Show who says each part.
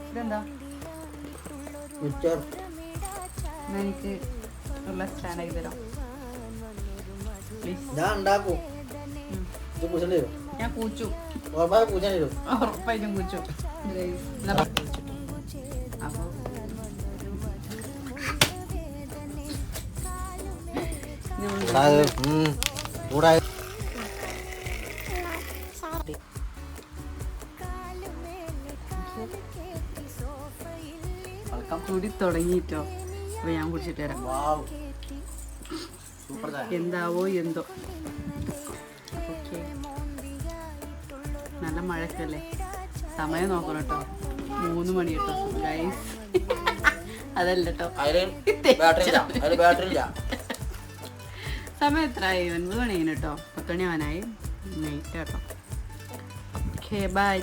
Speaker 1: ഇതെന്താ എനിക്ക് ഉള്ള സ്റ്റാൻഡാക്കി തരാം പ്ലീസ്. ഞാൻ കൂച്ചു ഉറപ്പായിട്ടും കൂച്ചു. അപ്പൊ കൂടി തുടങ്ങിട്ടോ. അപ്പൊ ഞാൻ കുടിച്ചിട്ട് തരാം. എന്താവോ എന്തോ. ഓക്കെ, നല്ല മഴക്കല്ലേ. സമയം നോക്കണം കേട്ടോ, 3 മണി കേട്ടോ ഗൈസ്. അതല്ല കേട്ടോ, സമയം എത്രയായി? 9 മണി കേട്ടോ. 10 മണി ആവാനായി. നൈറ്റ് കേട്ടോ. Okay bye.